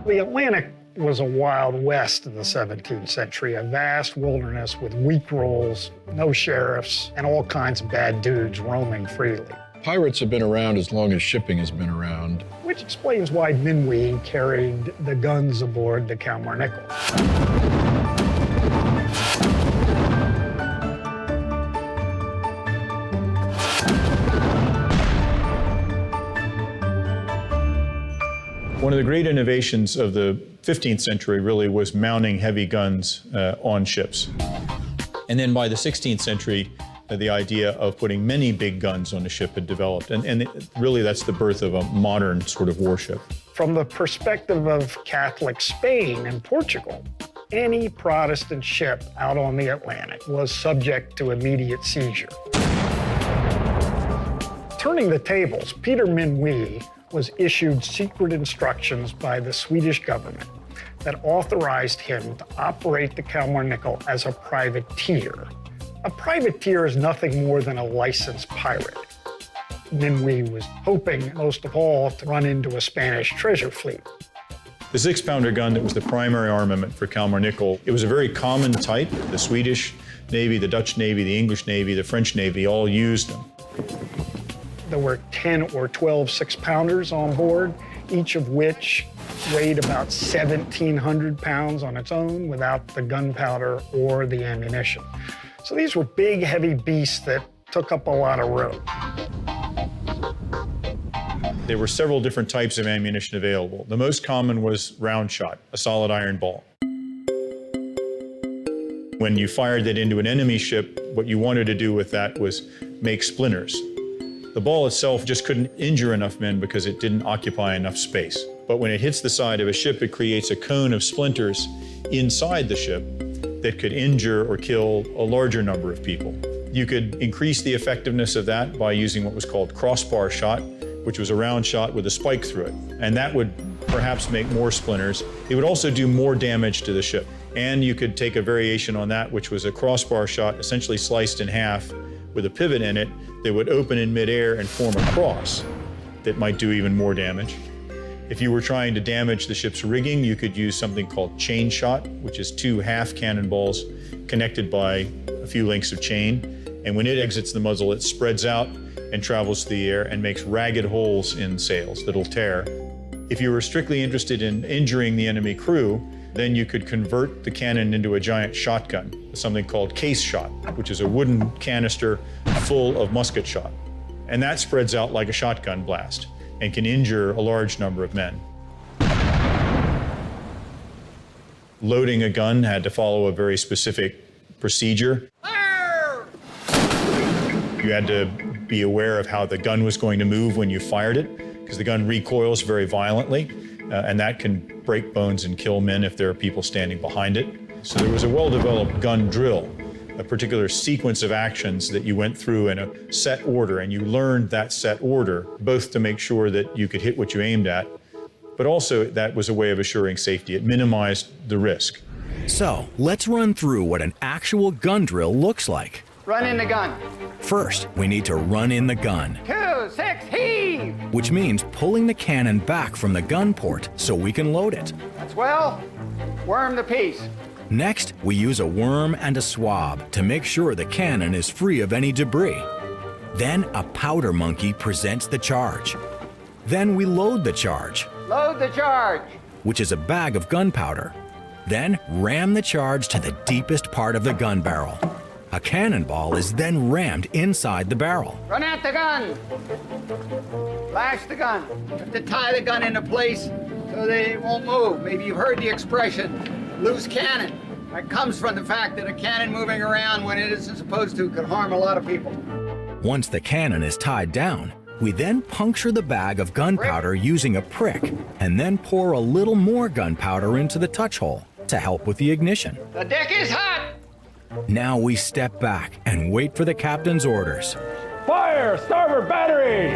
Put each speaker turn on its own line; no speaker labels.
The Atlantic was a wild west in the 17th century, a vast wilderness with weak rules, no sheriffs, and all kinds of bad dudes roaming freely.
Pirates have been around as long as shipping has been around.
Which explains why Minuit carried the guns aboard the Camarnickel.
One of the great innovations of the 15th century really was mounting heavy guns on ships. And then by the 16th century, the idea of putting many big guns on a ship had developed. And really that's the birth of a modern sort of warship.
From the perspective of Catholic Spain and Portugal, any Protestant ship out on the Atlantic was subject to immediate seizure. Turning the tables, Peter Minuit was issued secret instructions by the Swedish government that authorized him to operate the Camarnickel as a privateer. A privateer is nothing more than a licensed pirate. Minuit was hoping, most of all, to run into a Spanish treasure fleet.
The 6-pounder gun that was the primary armament for Camarnickel, it was a very common type. The Swedish Navy, the Dutch Navy, the English Navy, the French Navy all used them.
There were 10 or 12 6-pounders on board, each of which weighed about 1,700 pounds on its own without the gunpowder or the ammunition. So these were big, heavy beasts that took up a lot of room.
There were several different types of ammunition available. The most common was round shot, a solid iron ball. When you fired that into an enemy ship, what you wanted to do with that was make splinters. The ball itself just couldn't injure enough men because it didn't occupy enough space. But when it hits the side of a ship, it creates a cone of splinters inside the ship that could injure or kill a larger number of people. You could increase the effectiveness of that by using what was called crossbar shot, which was a round shot with a spike through it. And that would perhaps make more splinters. It would also do more damage to the ship. And you could take a variation on that, which was a crossbar shot essentially sliced in half with a pivot in it that would open in midair and form a cross that might do even more damage. If you were trying to damage the ship's rigging, you could use something called chain shot, which is 2 half cannonballs connected by a few links of chain. And when it exits the muzzle, it spreads out and travels through the air and makes ragged holes in sails that'll tear. If you were strictly interested in injuring the enemy crew, then you could convert the cannon into a giant shotgun, something called case shot, which is a wooden canister full of musket shot. And that spreads out like a shotgun blast and can injure a large number of men. Loading a gun had to follow a very specific procedure. You had to be aware of how the gun was going to move when you fired it, because the gun recoils very violently, and that can break bones and kill men if there are people standing behind it. So there was a well-developed gun drill, a particular sequence of actions that you went through in a set order, and you learned that set order, both to make sure that you could hit what you aimed at, but also that was a way of assuring safety. It minimized the risk.
So let's run through what an actual gun drill looks like.
Run in the gun.
First, we need to run in the gun.
2, 6, heave!
Which means pulling the cannon back from the gun port so we can load it.
That's well. Worm the piece.
Next, we use a worm and a swab to make sure the cannon is free of any debris. Then a powder monkey presents the charge. Then we load the charge.
Load the charge.
Which is a bag of gunpowder. Then ram the charge to the deepest part of the gun barrel. A cannonball is then rammed inside the barrel.
Run at the gun. Lash the gun. You have to tie the gun into place so that it won't move. Maybe you've heard the expression, loose cannon. That comes from the fact that a cannon moving around when it isn't supposed to could harm a lot of people.
Once the cannon is tied down, we then puncture the bag of gunpowder using a prick, and then pour a little more gunpowder into the touch hole to help with the ignition.
The deck is hot!
Now we step back and wait for the captain's orders.
Fire! Starboard battery!